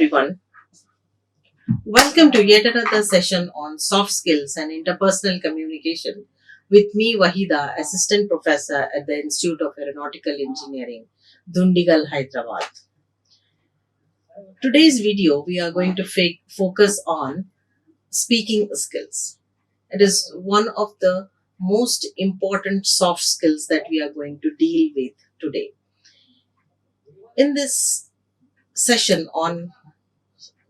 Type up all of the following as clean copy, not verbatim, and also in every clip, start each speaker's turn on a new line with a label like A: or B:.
A: everyone. Welcome to yet another session on soft skills and interpersonal communication with me, Waheeda, Assistant Professor at the Institute of Aeronautical Engineering, Dundigal, Hyderabad. Today's video, we are going to focus on speaking skills. It is one of the most important soft skills that we are going to deal with today. In this session on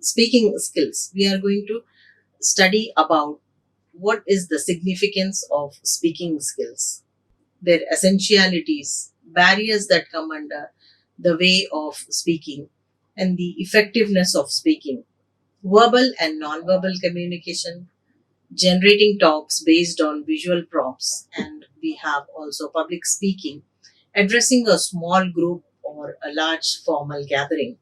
A: speaking skills, we are going to study about what is the significance of speaking skills, their essentialities, barriers that come under the way of speaking, and the effectiveness of speaking, verbal and non-verbal communication, generating talks based on visual prompts, and we have also public speaking, addressing a small group or a large formal gathering,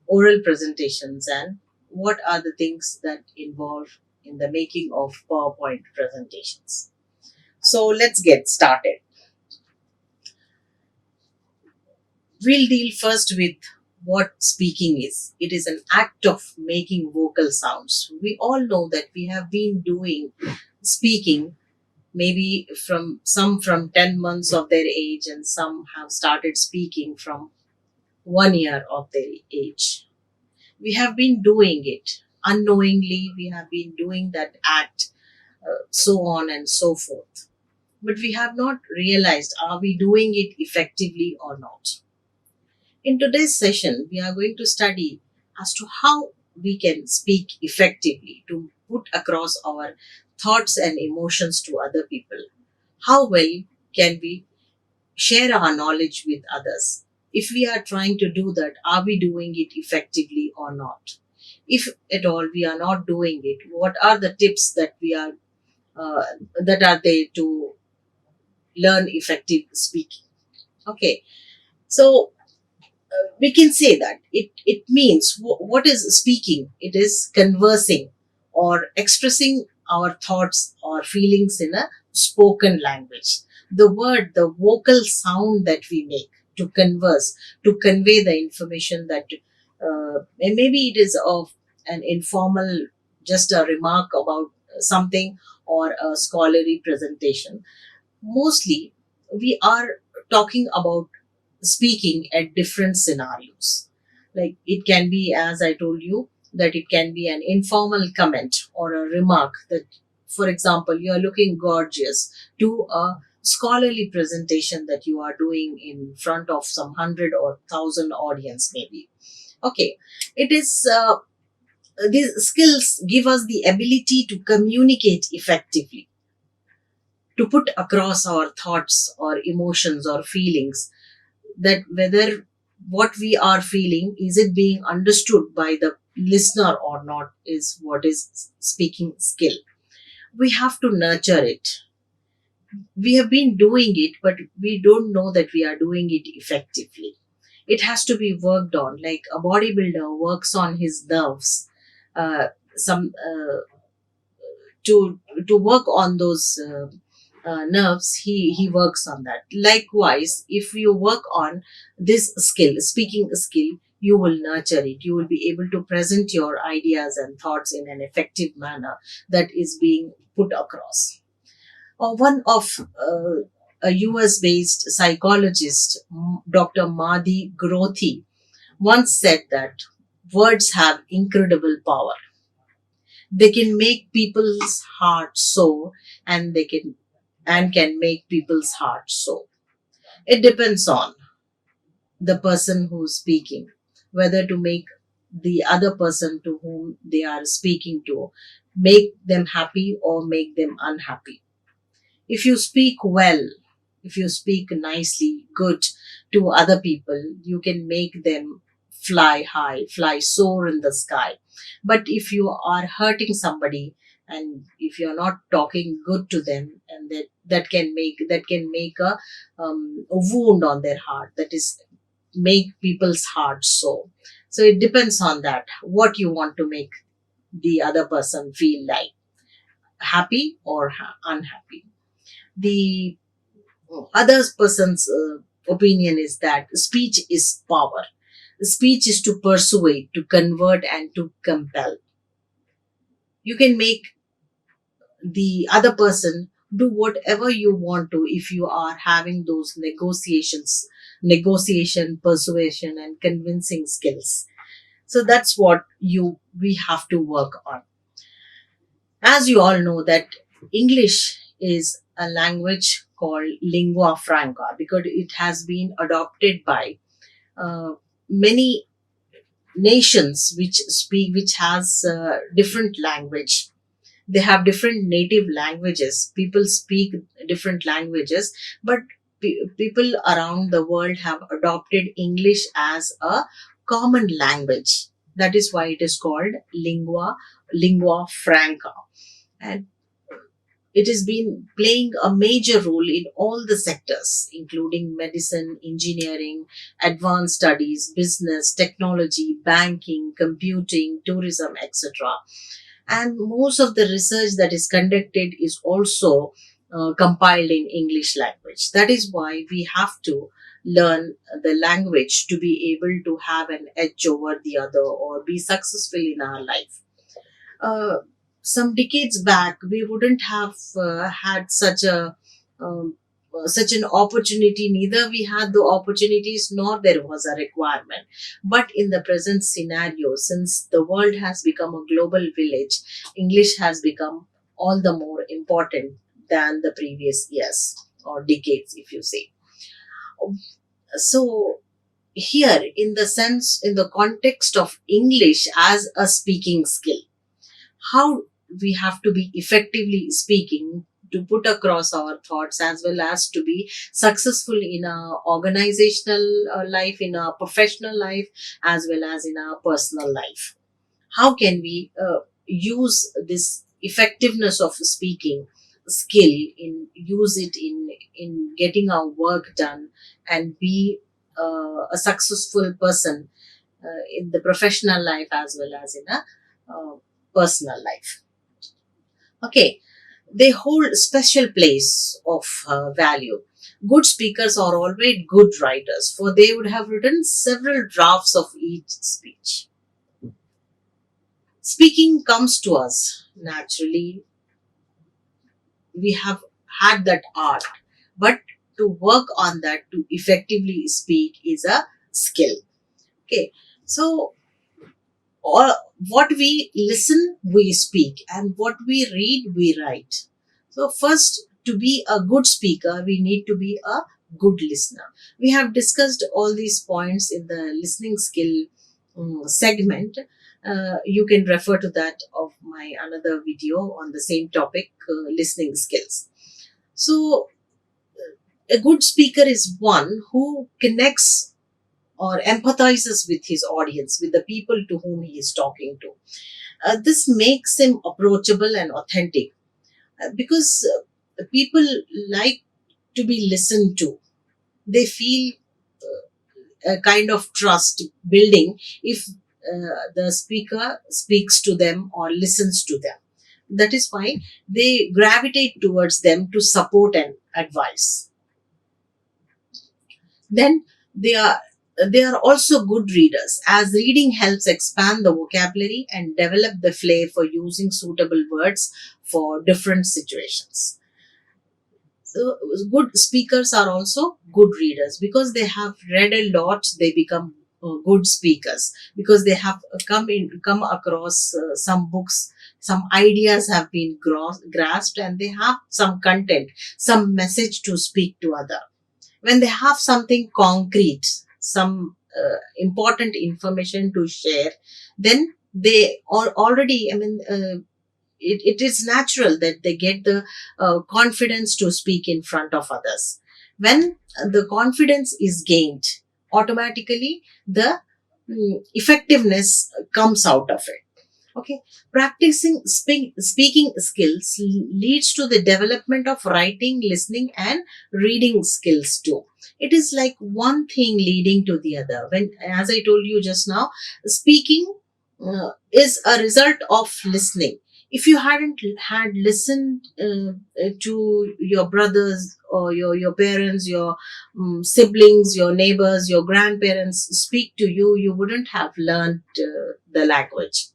A: oral presentations, and what are the things that involve in the making of PowerPoint presentations. So let's get started. We'll deal first with what speaking is. It is an act of making vocal sounds. We all know that we have been doing speaking maybe from 10 months of their age, and some have started speaking from 1 year of their age. We have been doing it unknowingly, we have been doing that act, so on and so forth. But we have not realized, are we doing it effectively or not? In today's session, we are going to study as to how we can speak effectively to put across our thoughts and emotions to other people. How well can we share our knowledge with others? If we are trying to do that, are we doing it effectively or not? If at all we are not doing it, what are the tips that uh, that are there to learn effective speaking? Okay, so we can say that it means what is speaking? It is conversing or expressing our thoughts or feelings in a spoken language. The vocal sound that we make to converse, to convey the information that, and maybe it is of an informal, just a remark about something or a scholarly presentation. Mostly, we are talking about speaking at different scenarios. Like it can be, as I told you, that it can be an informal comment or a remark that, for example, you are looking gorgeous, to a scholarly presentation that you are doing in front of some 100 or 1,000 audience, maybe. Okay, it is. These skills give us the ability to communicate effectively, to put across our thoughts or emotions or feelings, that whether what we are feeling, is it being understood by the listener or not, is what is speaking skill. We have to nurture it. We have been doing it, but we don't know that we are doing it effectively. It has to be worked on, like a bodybuilder works on his nerves, some to work on those nerves. He works on that. Likewise, if you work on this skill, speaking skill, you will nurture it. You will be able to present your ideas and thoughts in an effective manner that is being put across. One of a US based psychologist, Dr. Madhi Grothi, once said that words have incredible power. They can make people's hearts soar, and they can make people's hearts soar. It depends on the person who's speaking, whether to make the other person to whom they are speaking to, make them happy or make them unhappy. If you speak well, if you speak nicely, good to other people, you can make them fly high, fly soar in the sky. But if you are hurting somebody, and if you're not talking good to them, and that can make a wound on their heart, that is make people's hearts soar. So it depends on that, what you want to make the other person feel like, happy or unhappy. The other person's opinion is that speech is power. Speech is to persuade, to convert, and to compel. You can make the other person do whatever you want to if you are having those negotiation, persuasion, and convincing skills. So that's what you we have to work on. As you all know that English is a language called lingua franca because it has been adopted by uh, many nations which has different language. They have different native languages. People speak different languages, but people around the world have adopted English as a common language. That is why it is called lingua franca. And it has been playing a major role in all the sectors, including medicine, engineering, advanced studies, business, technology, banking, computing, tourism, etc. And most of the research that is conducted is also compiled in English language. That is why we have to learn the language to be able to have an edge over the other or be successful in our life. uh, some decades back we wouldn't have had um, such an opportunity. Neither we had the opportunities nor there was a requirement. But in the present scenario, since the world has become a global village, English has become all the more important than the previous years or decades, if you say. So here, in the sense, in the context of English as a speaking skill, how we have to be effectively speaking to put across our thoughts as well as to be successful in our organizational life, in our professional life, as well as in our personal life. How can we use this effectiveness of speaking skill in use it in getting our work done and be a successful person in the professional life as well as in a personal life. Okay, they hold special place of value. Good speakers are always good writers, for they would have written several drafts of each speech. Speaking comes to us naturally. We have had that art, but to work on that to effectively speak is a skill. Okay, so or what we listen we speak and what we read we write. So first, to be a good speaker we need to be a good listener. We have discussed all these points in the listening skill segment. You can refer to that of my another video on the same topic, listening skills. So a good speaker is one who connects or empathizes with his audience, with the people to whom he is talking to. This makes him approachable and authentic because people like to be listened to. They feel a kind of trust building if the speaker speaks to them or listens to them. That is why they gravitate towards them to support and advise. Then they are they are also good readers, as reading helps expand the vocabulary and develop the flair for using suitable words for different situations. So good speakers are also good readers because they have read a lot. They become good speakers because they have come across some books, some ideas have been grasped, and they have some content, some message to speak to other. When they have something concrete, some important information to share, then they are already, it is natural that they get the confidence to speak in front of others. When the confidence is gained, automatically the effectiveness comes out of it. Okay, practicing speaking skills leads to the development of writing, listening, and reading skills too. It is like one thing leading to the other. When, as I told you just now, speaking is a result of listening. If you hadn't had listened to your brothers or your parents, your siblings, your neighbors, your grandparents speak to you, you wouldn't have learned the language.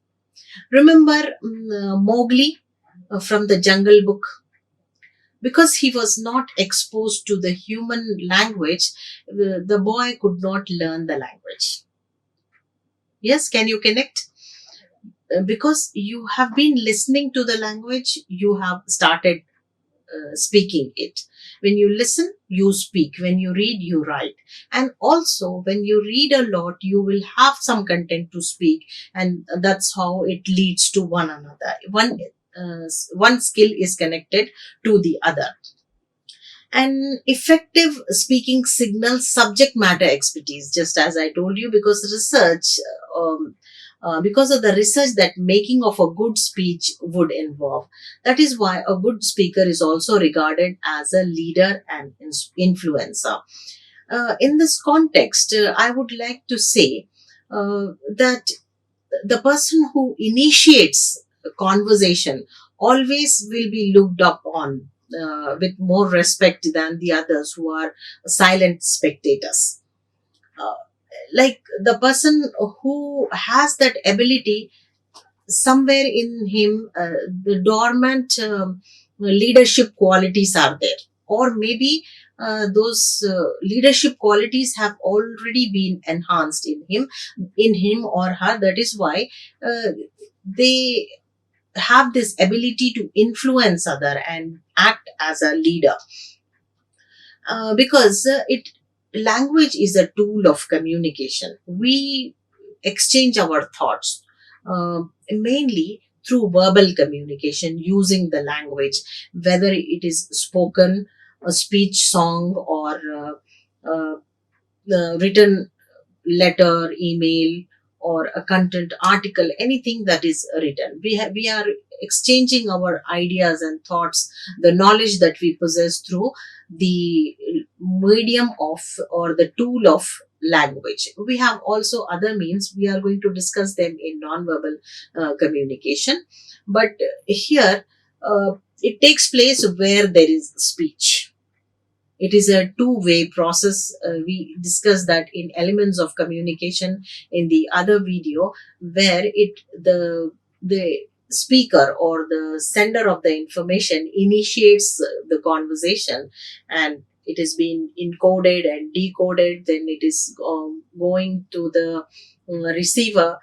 A: Remember Mowgli from the Jungle Book? Because he was not exposed to the human language, the boy could not learn the language. Yes, can you connect? Because you have been listening to the language, you have started speaking it. When you listen, you speak. When you read, you write. And also, when you read a lot, you will have some content to speak, and that's how it leads to one another. One skill is connected to the other. And effective speaking signals subject matter expertise, just as I told you, because of the research that making of a good speech would involve. That is why a good speaker is also regarded as a leader and influencer. In this context, I would like to say that the person who initiates a conversation always will be looked up on with more respect than the others who are silent spectators. Uh, like the person who has that ability, somewhere in him, the dormant leadership qualities are there, or maybe those leadership qualities have already been enhanced in him or her. That is why they have this ability to influence other and act as a leader. Because it language is a tool of communication. We exchange our thoughts mainly through verbal communication using the language, whether it is spoken, a speech, song, or written letter, email, or a content article, anything that is written. We are exchanging our ideas and thoughts, the knowledge that we possess through the medium of, or the tool of, language. We have also other means. We are going to discuss them in non-verbal communication. But here, it takes place where there is speech. It is a two-way process. We discussed that in elements of communication in the other video, where the speaker or the sender of the information initiates the conversation, and it is being encoded and decoded. Then it is going to the receiver.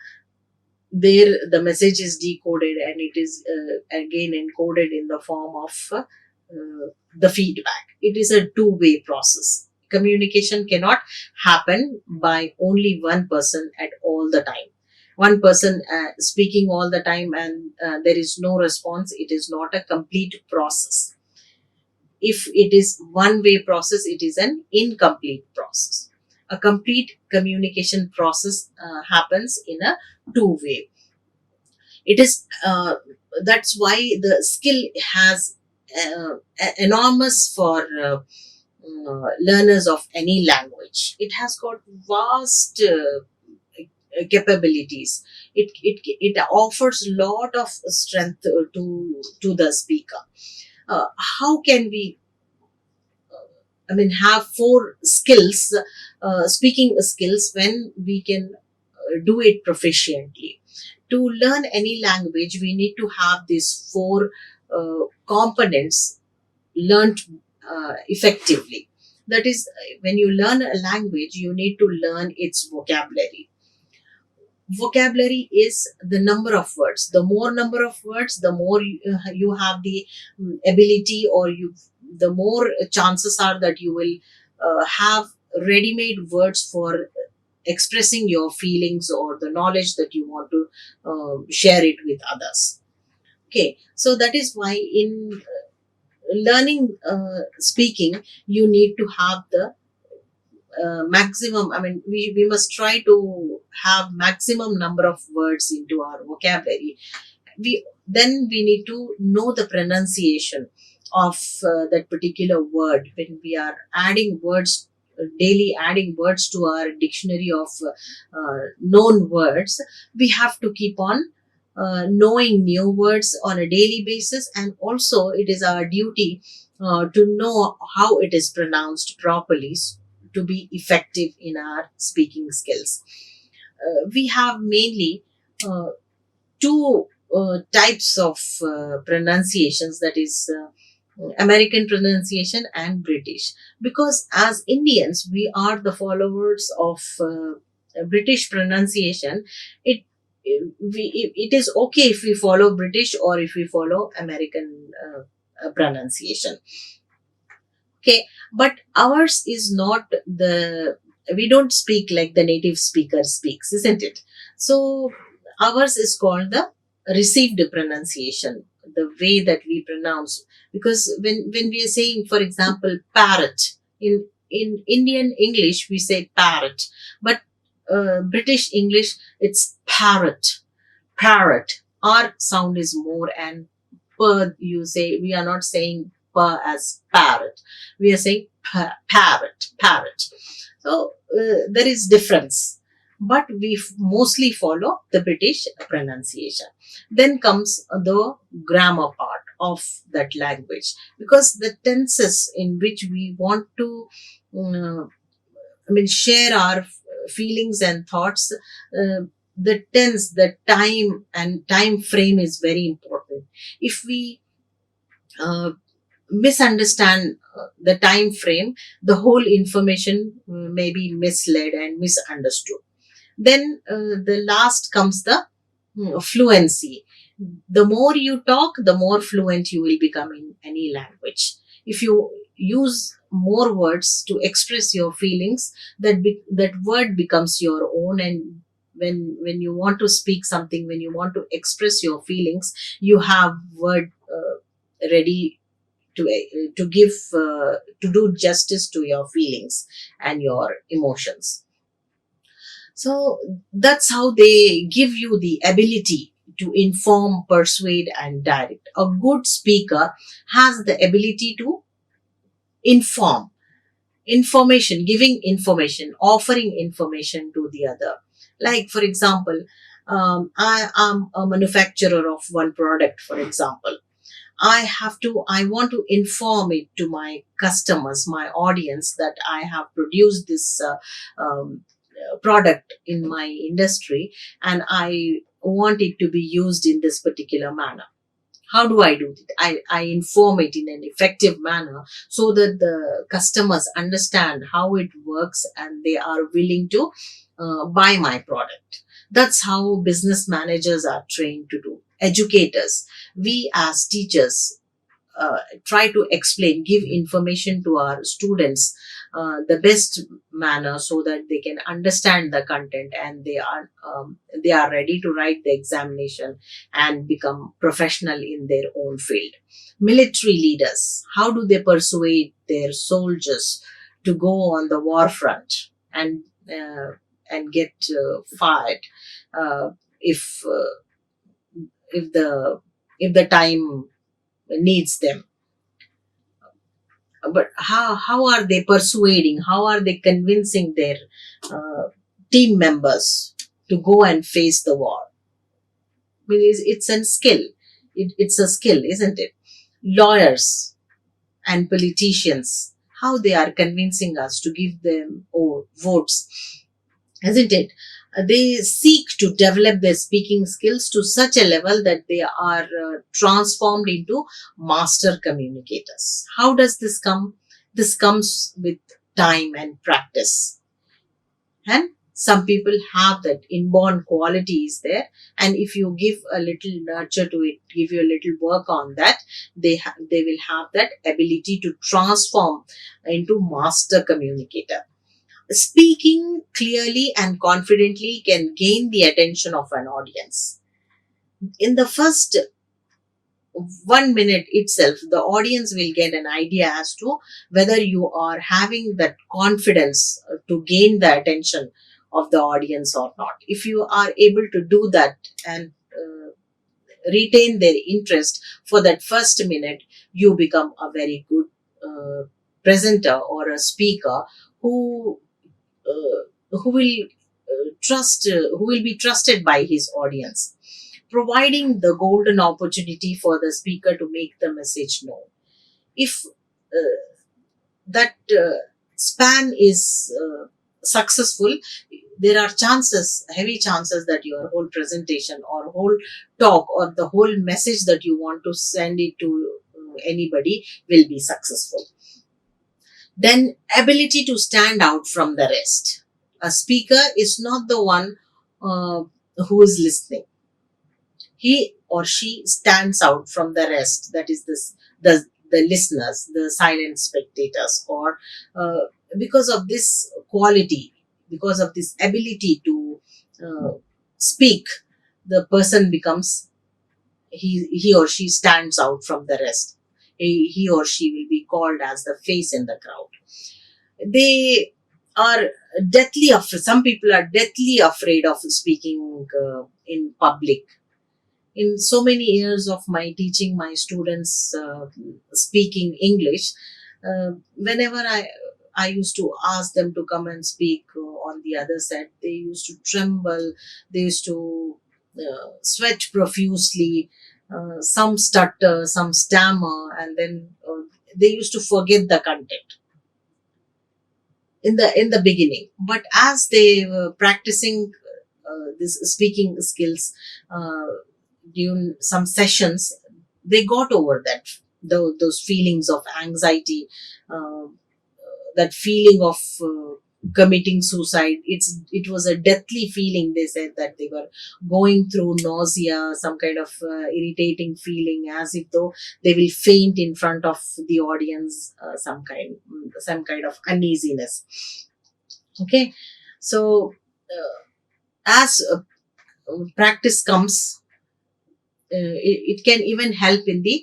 A: There the message is decoded, and it is again encoded in the form of the feedback. It is a two-way process. Communication cannot happen by only one person at all the time. One person speaking all the time, and there is no response. It is not a complete process. If it is one way process, it is an incomplete process. A complete communication process happens in a two-way. It is that's why the skill has enormous for learners of any language. It has got vast capabilities. It offers a lot of strength to the speaker. How can we have four skills, speaking skills, when we can do it proficiently? To learn any language, we need to have these four components learned effectively. That is, when you learn a language, you need to learn its vocabulary. Vocabulary is the number of words. The more number of words, the more you have the ability, or the more chances are that you will have ready-made words for expressing your feelings or the knowledge that you want to share it with others. Okay, so that is why in learning speaking, you need to have the maximum. We must try to have maximum number of words into our vocabulary. We need to know the pronunciation of that particular word. When we are adding words, daily adding words to our dictionary of known words, we have to keep on knowing new words on a daily basis, and also it is our duty to know how it is pronounced properly to be effective in our speaking skills. We have mainly uh, two types of pronunciations, that is American pronunciation and British. Because as Indians, we are the followers of British pronunciation. It it is okay if we follow British or if we follow American pronunciation. Okay, but ours is not the, we don't speak like the native speaker speaks, isn't it? So ours is called the received pronunciation, the way that we pronounce. Because when we are saying, for example, parrot, in Indian English we say parrot, but British English it's parrot. Parrot, our sound is more, and per, you say, we are not saying per as parrot, we are saying parrot. So there is difference, but we mostly follow the British pronunciation. Then comes the grammar part of that language, because the tenses in which we want to uh, share our feelings and thoughts, the tense, the time and time frame is very important. If we uh, misunderstand the time frame, the whole information may be misled and misunderstood. Then the last comes the fluency. The more you talk, the more fluent you will become in any language. If you use more words to express your feelings, that word becomes your own. And when you want to speak something, when you want to express your feelings, you have word ready to give to do justice to your feelings and your emotions. So that's how they give you the ability to inform, persuade, and direct. A good speaker has the ability to inform, information, giving information, offering information to the other. Like, for example, I am a manufacturer of one product, for example. I want to inform it to my customers, my audience, that I have produced this product in my industry, and I want it to be used in this particular manner. How do I do it? I inform it in an effective manner so that the customers understand how it works and they are willing to buy my product. That's how business managers are trained to do. Educators, we as teachers, try to explain, give information to our students the best manner so that they can understand the content, and they are ready to write the examination and become professional in their own field. Military leaders, how do they persuade their soldiers to go on the war front uh, and get fired uh, if if the if the time needs them? But how are they persuading, how are they convincing their uh, team members to go and face the war? I mean, it's a skill. It's a skill, isn't it? Lawyers and politicians, how they are convincing us to give them votes, isn't it? They seek to develop their speaking skills to such a level that they are transformed into master communicators. How does this come? This comes with time and practice. And some people have that inborn quality is there. And if you give a little nurture to it, give you a little work on that, they will have that ability to transform into master communicator. Speaking clearly and confidently can gain the attention of an audience. In the first 1 minute itself, the audience will get an idea as to whether you are having that confidence to gain the attention of the audience or not. If you are able to do that and retain their interest for that first minute, you become a very good presenter or a speaker who who will who will be trusted by his audience. providing the golden opportunity for the speaker to make the message known. If that span is successful, there are chances, heavy chances, that your whole presentation or whole talk or the whole message that you want to send it to anybody will be successful. Then, ability to stand out from the rest. A speaker is not the one uh, who is listening. He or she stands out from the rest. That is this the listeners, the silent spectators, or uh, because of this quality, because of this ability to uh, speak, the person becomes, he or she stands out from the rest. He or she will be called as the face in the crowd. They are some people are deathly afraid of speaking in public. In so many years of my teaching my students speaking English, whenever I used to ask them to come and speak on the other side, they used to tremble, they used to sweat profusely, some stutter, some stammer, and then they used to forget the content in the beginning. But as they were practicing this speaking skills uh, during some sessions, they got over that, those feelings of anxiety, uh, that feeling of committing suicide. It was a deathly feeling. They said that they were going through nausea, some kind of irritating feeling, as if though they will faint in front of the audience, some kind of uneasiness. Okay, so as practice comes, it can even help in the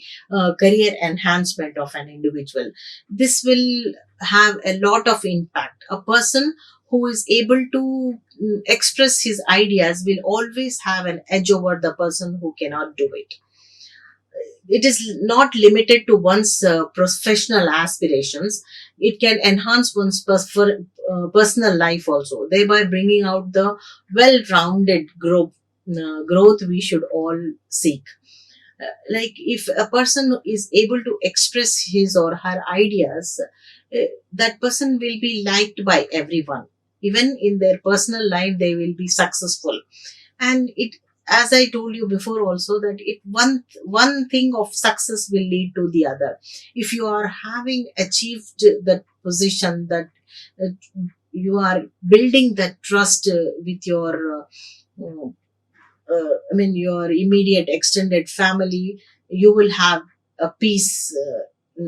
A: career enhancement of an individual. This will have a lot of impact. A person who is able to express his ideas will always have an edge over the person who cannot do it. It is not limited to one's professional aspirations. It can enhance one's personal life also, thereby bringing out the well-rounded growth we should all seek. Like, if a person is able to express his or her ideas, that person will be liked by everyone. Even in their personal life, they will be successful. And it, as I told you before also, that it one thing of success will lead to the other. If you are having achieved that position, that uh, you are building that trust with your your immediate extended family, you will have a peace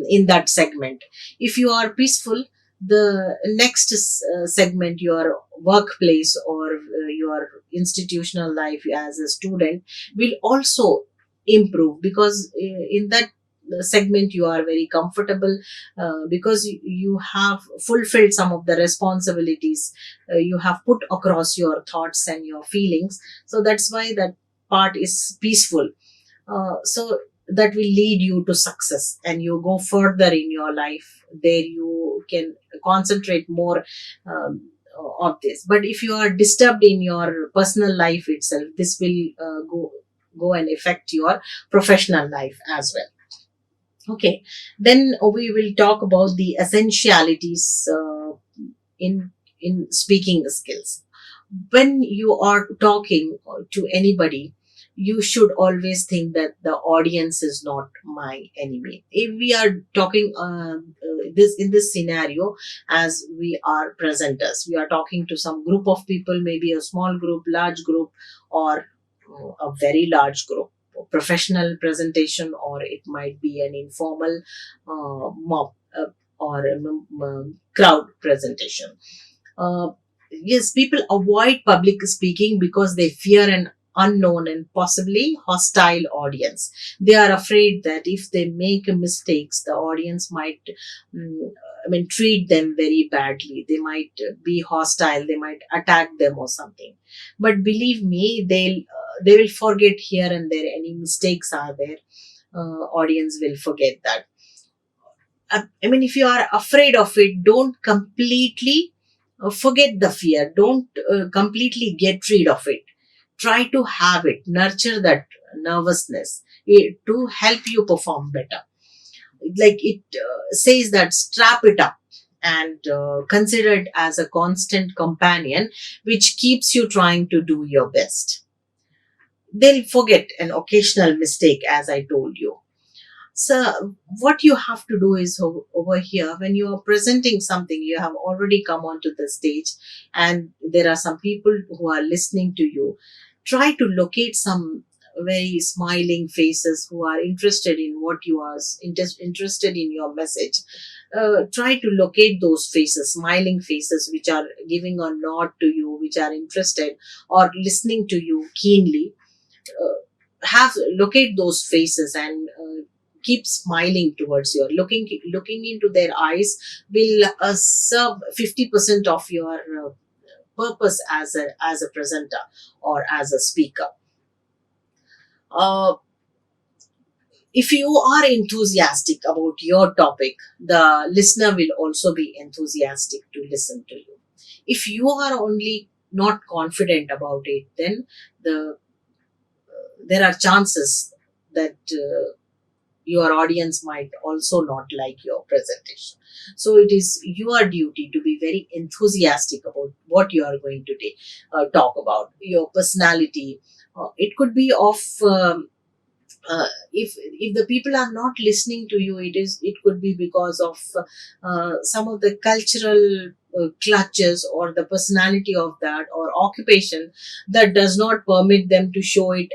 A: in that segment. If you are peaceful, the next segment, your workplace or your institutional life as a student, will also improve, because in that segment you are very comfortable, because you have fulfilled some of the responsibilities, you have put across your thoughts and your feelings. So that's why that part is peaceful. So that will lead you to success, and you go further in your life. There you can concentrate more of this. But if you are disturbed in your personal life itself, this will go and affect your professional life as well. Okay, then we will talk about the essentialities in speaking skills. When you are talking to anybody, you should always think that the audience is not my enemy. If we are talking this in this scenario, as we are presenters, we are talking to some group of people, maybe a small group, large group, or a very large group, professional presentation, or it might be an informal mob or a crowd presentation. uh, yes, people avoid public speaking because they fear an unknown and possibly hostile audience. They are afraid that if they make mistakes, the audience might, mm, treat them very badly. They might be hostile. They might attack them or something. But believe me, they will forget here and there any mistakes are there. Audience will forget that. If you are afraid of it, don't completely forget the fear. Don't completely get rid of it. try to have it, nurture that nervousness, to help you perform better. Like it says that strap it up and consider it as a constant companion which keeps you trying to do your best. They'll forget an occasional mistake, as I told you. So, what you have to do is over here, when you are presenting something, you have already come onto the stage, and there are some people who are listening to you. Try to locate some very smiling faces who are interested in what you are interested in your message. Try to locate those faces, smiling faces, which are giving a nod to you, which are interested or listening to you keenly. Have locate those faces and keep smiling towards you. Looking into their eyes will serve 50% of your purpose as a presenter or as a speaker. uh, if you are enthusiastic about your topic, the listener will also be enthusiastic to listen to you. If you are only not confident about it, then there are chances that your audience might also not like your presentation. So it is your duty to be very enthusiastic about what you are going to talk about, your personality. It could be of if the people are not listening to you, it could be because of some of the cultural clutches or the personality of that or occupation that does not permit them to show it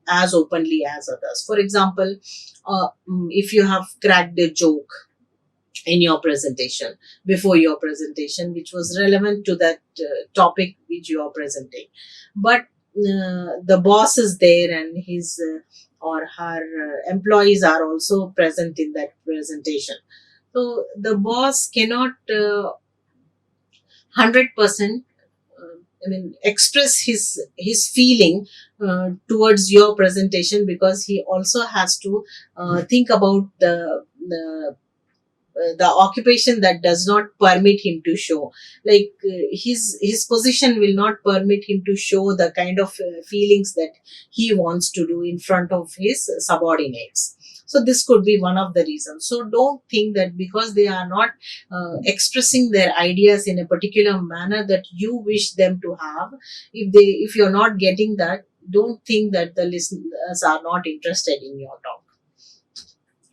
A: as openly as others. For example, if you have cracked a joke in your presentation, before your presentation, which was relevant to that topic which you are presenting, but the boss is there and his or her employees are also present in that presentation. So the boss cannot 100% express his feeling towards your presentation, because he also has to think about the occupation that does not permit him to show, like his position will not permit him to show the kind of feelings that he wants to do in front of his subordinates. So this could be one of the reasons. So don't think that because they are not expressing their ideas in a particular manner that you wish them to have, if you're not getting that, don't think that the listeners are not interested in your talk.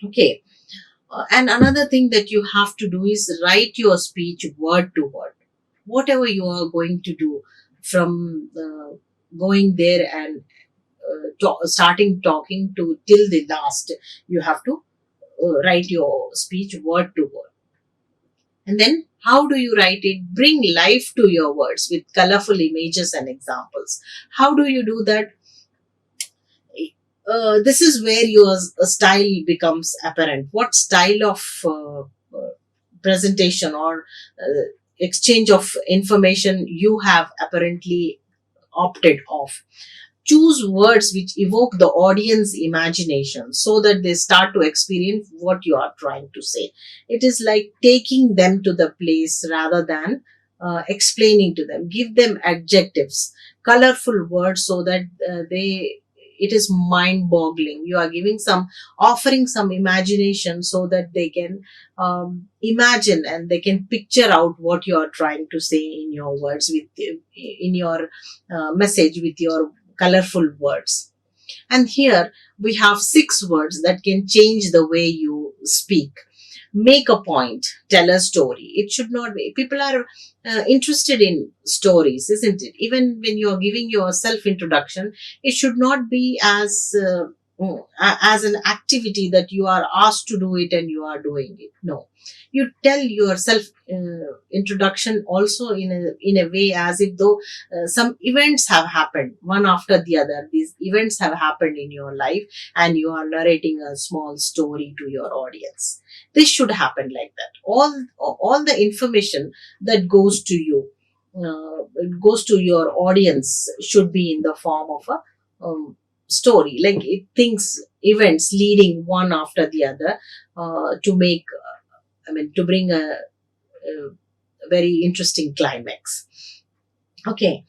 A: Okay. And another thing that you have to do is write your speech word to word. Whatever you are going to do, from going there and starting talking to till the last, you have to write your speech word to word. And then, how do you write it? Bring life to your words with colorful images and examples. How do you do that? This is where your style becomes apparent. What style of presentation or exchange of information you have apparently opted of. Choose words which evoke the audience imagination so that they start to experience what you are trying to say. It is like taking them to the place rather than explaining to them. Give them adjectives, colorful words, so that they it is mind boggling. You are giving some, offering some imagination so that they can imagine and they can picture out what you are trying to say in your words, with in your message, with your colorful words. And here we have 6 words that can change the way you speak. Make a point, tell a story. It should not be, people are interested in stories, isn't it? Even when you are giving your self introduction, it should not be as an activity that you are asked to do it and you are doing it. No, you tell your self introduction also in a way as if though some events have happened one after the other. These events have happened in your life and you are narrating a small story to your audience. This should happen like that. All the information that goes to you, goes to your audience, should be in the form of a story, like it thinks events leading one after the other to make to bring a very interesting climax. Okay.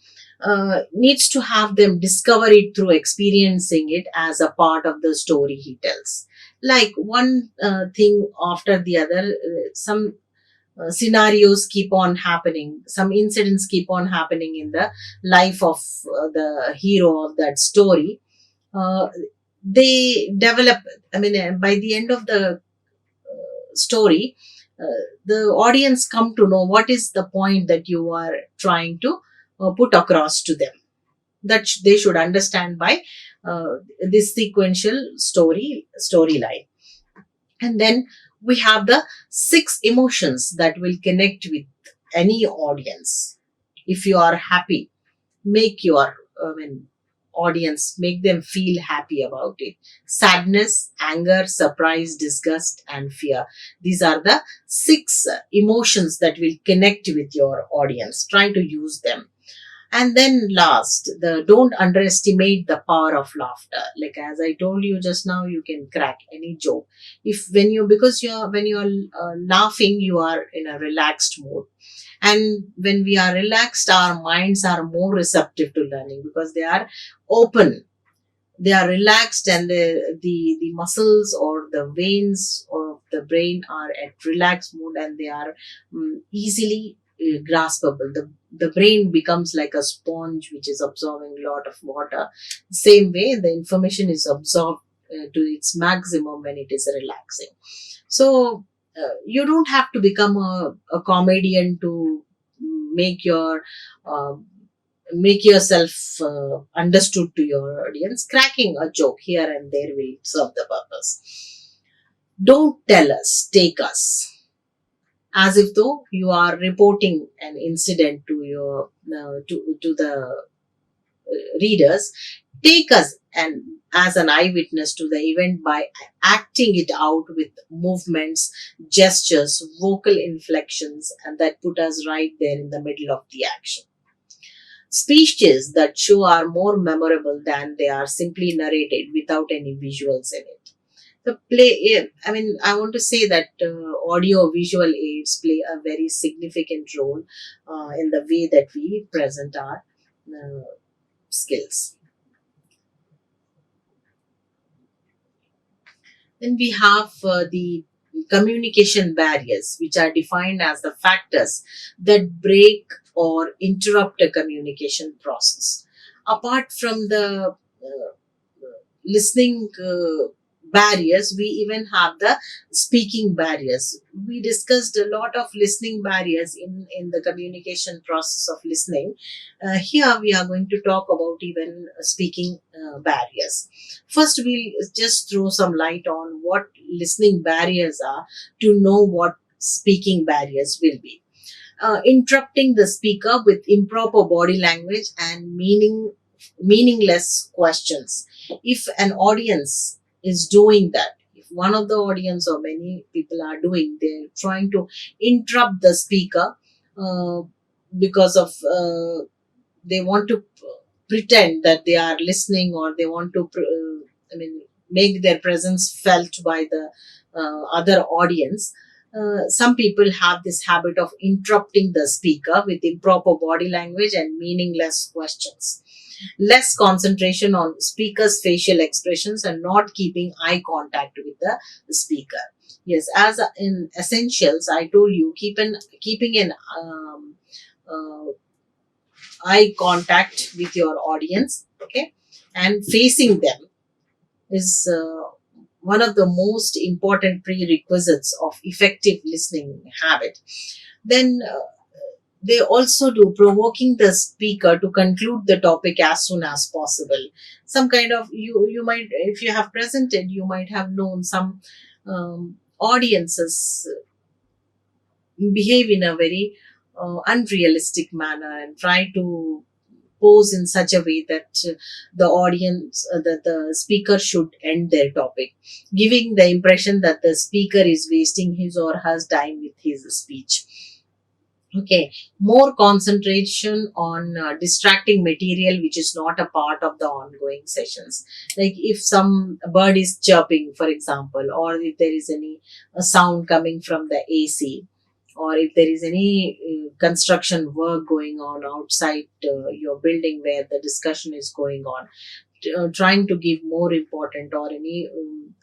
A: needs to have them discover it through experiencing it as a part of the story he tells. Like one thing after the other, some scenarios keep on happening, some incidents keep on happening in the life of the hero of that story. uh, they develop, I mean, by the end of the story, the audience come to know what is the point that you are trying to put across to them, that they should understand by uh, this sequential storyline. And then we have the six emotions that will connect with any audience. If you are happy, make your audience, make them feel happy about it. Sadness, anger, surprise, disgust, and fear. These are the six emotions that will connect with your audience. Try to use them. And then last, the don't underestimate the power of laughter. Like as I told you just now, you can crack any joke. If when you because you're when you're laughing, you are in a relaxed mode. And when we are relaxed, our minds are more receptive to learning because they are open, they are relaxed, and the muscles or the veins of the brain are at relaxed mode, and they are easily graspable. The brain becomes like a sponge which is absorbing a lot of water. Same way the information is absorbed to its maximum when it is relaxing. So you don't have to become a comedian to make your uh, make yourself understood to your audience. Cracking a joke here and there will serve the purpose. Don't tell us, take us, as if though you are reporting an incident to your to the readers. Take us and as an eyewitness to the event by acting it out with movements, gestures, vocal inflections, and that put us right there in the middle of the action. Speeches that show are more memorable than they are simply narrated without any visuals in it. The play, I mean, I want to say that audio visual aids play a very significant role in the way that we present our uh, skills. Then we have the communication barriers, which are defined as the factors that break or interrupt a communication process. Apart from the listening barriers, we even have the speaking barriers. We discussed a lot of listening barriers in the communication process of listening. Here we are going to talk about even speaking barriers. First, we'll just throw some light on what listening barriers are to know what speaking barriers will be. Interrupting the speaker with improper body language and meaningless questions. If an audience is doing that, if one of the audience or many people are doing, they're trying to interrupt the speaker uh, because of they want to pretend that they are listening, or they want to I mean, make their presence felt by the other audience. Some people have this habit of interrupting the speaker with improper body language and meaningless questions. Less concentration on speaker's facial expressions and not keeping eye contact with the speaker. Yes, as in essentials, I told you, keeping an uh, eye contact with your audience, okay, and facing them is one of the most important prerequisites of effective listening habit. Then they also do provoking the speaker to conclude the topic as soon as possible. Some kind of, you might, if you have presented, you might have known some audiences behave in a very unrealistic manner and try to pose in such a way that the audience, that the speaker should end their topic, giving the impression that the speaker is wasting his or her time with his speech. Okay, more concentration on distracting material which is not a part of the ongoing sessions. Like if some bird is chirping, for example, or if there is any sound coming from the AC, or if there is any construction work going on outside your building where the discussion is going on, trying to give more important, or any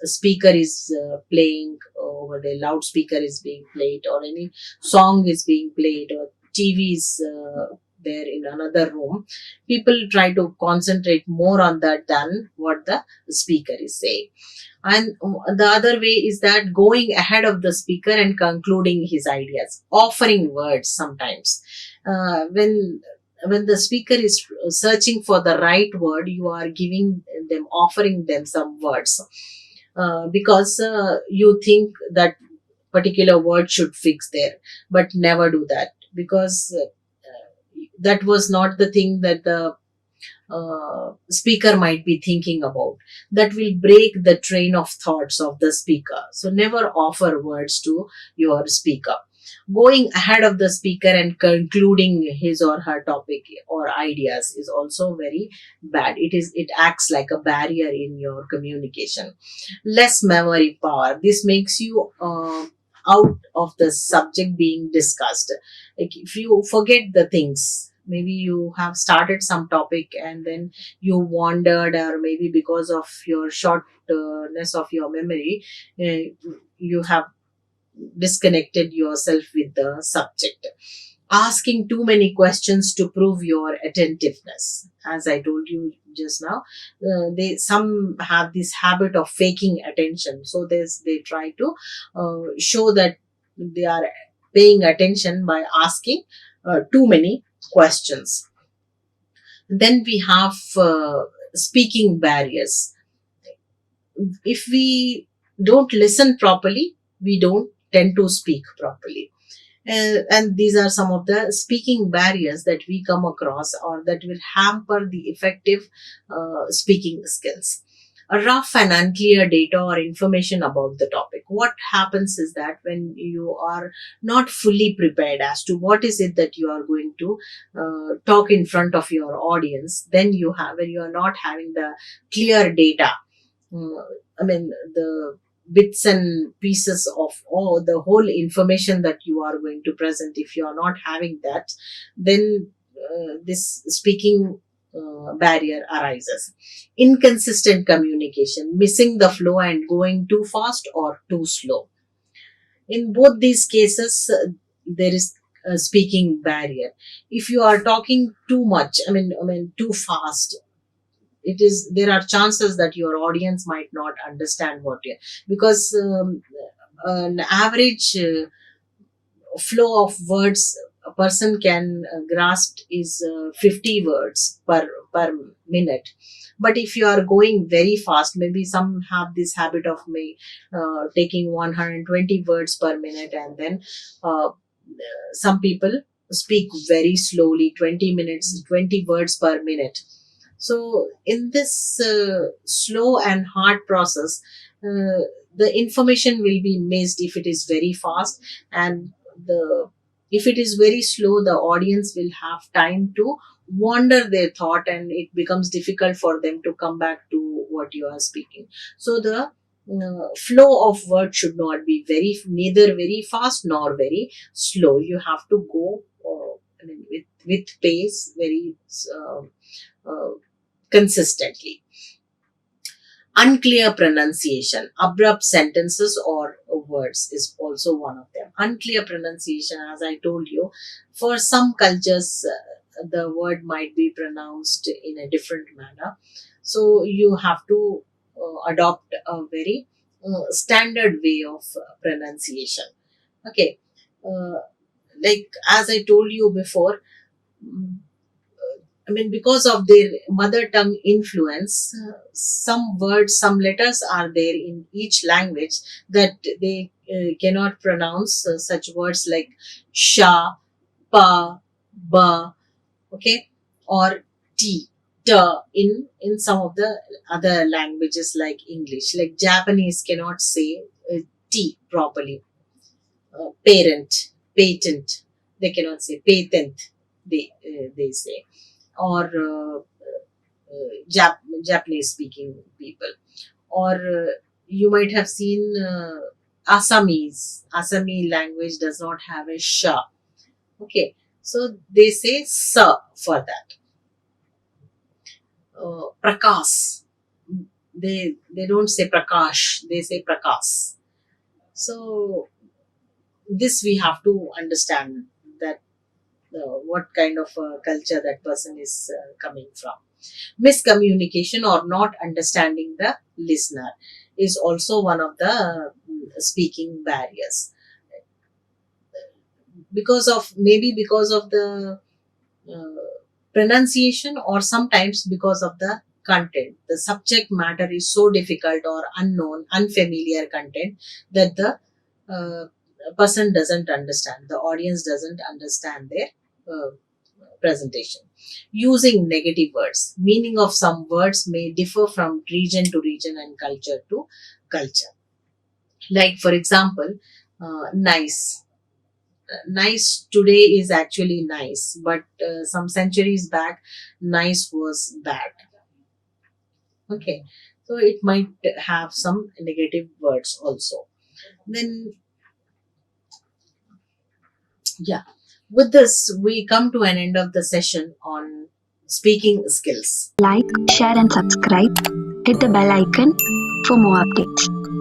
A: speaker is playing over the loudspeaker is being played, or any song is being played, or TV is there in another room, people try to concentrate more on that than what the speaker is saying. And the other way is that going ahead of the speaker and concluding his ideas, offering words sometimes. When the speaker is searching for the right word, you are giving them, offering them some words, because you think that particular word should fix there, but never do that, because that was not the thing that the speaker might be thinking about. That will break the train of thoughts of the speaker. So never offer words to your speaker. Going ahead of the speaker and concluding his or her topic or ideas is also very bad. It acts like a barrier in your communication. Less memory power. This makes you out of the subject being discussed. Like if you forget the things, maybe you have started some topic and then you wandered, or maybe because of your shortness of your memory, you have disconnected yourself with the subject. Asking too many questions to prove your attentiveness, as I told you just now, they some have this habit of faking attention, so they try to show that they are paying attention by asking too many questions. Then we have speaking barriers. If we don't listen properly, we don't tend to speak properly. And these are some of the speaking barriers that we come across, or that will hamper the effective speaking skills. A rough and unclear data or information about the topic. What happens is that when you are not fully prepared as to what is it that you are going to talk in front of your audience, then when you are not having the clear data, uh, I mean, the bits and pieces of all the whole information that you are going to present, if you are not having that, then this speaking barrier arises. Inconsistent communication, missing the flow and going too fast or too slow. In both these cases, there is a speaking barrier. If you are talking too much, I mean too fast, it is there are chances that your audience might not understand what you, because an average flow of words a person can grasp is 50 words per minute. But if you are going very fast, maybe some have this habit of me taking 120 words per minute, and then some people speak very slowly, 20 minutes, 20 words per minute. So, in this slow and hard process, the information will be missed if it is very fast, and the if it is very slow, the audience will have time to wander their thought, and it becomes difficult for them to come back to what you are speaking. So, the flow of words should not be neither very fast nor very slow. You have to go with pace, very uh, consistently. Unclear pronunciation, abrupt sentences or words is also one of them. Unclear pronunciation, as I told you, for some cultures, the word might be pronounced in a different manner. So you have to adopt a very standard way of pronunciation. Okay. Uh, like as I told you before, mm, because of their mother tongue influence, some words, some letters are there in each language that they cannot pronounce, such words like sha, pa, ba, okay, or t, ta in some of the other languages like English. Like Japanese cannot say t properly. Parent, patent, they cannot say patent. They say, or Japanese speaking people, or you might have seen Assami language does not have a sh. Okay, so they say sa for that. Prakas, they don't say prakash, they say prakas. So this we have to understand that what kind of culture that person is coming from. Miscommunication or not understanding the listener is also one of the speaking barriers, because of, maybe because of the uh, pronunciation, or sometimes because of the content. The subject matter is so difficult or unknown, unfamiliar content that the uh, person doesn't understand, the audience doesn't understand their uh, presentation. Using negative words, meaning of some words may differ from region to region and culture to culture. Like, for example, nice. Nice today is actually nice, but some centuries back, nice was bad. Okay, so it might have some negative words also. Then, yeah, with this, we come to an end of the session on speaking skills.
B: Like, share, and subscribe. Hit the bell icon for more updates.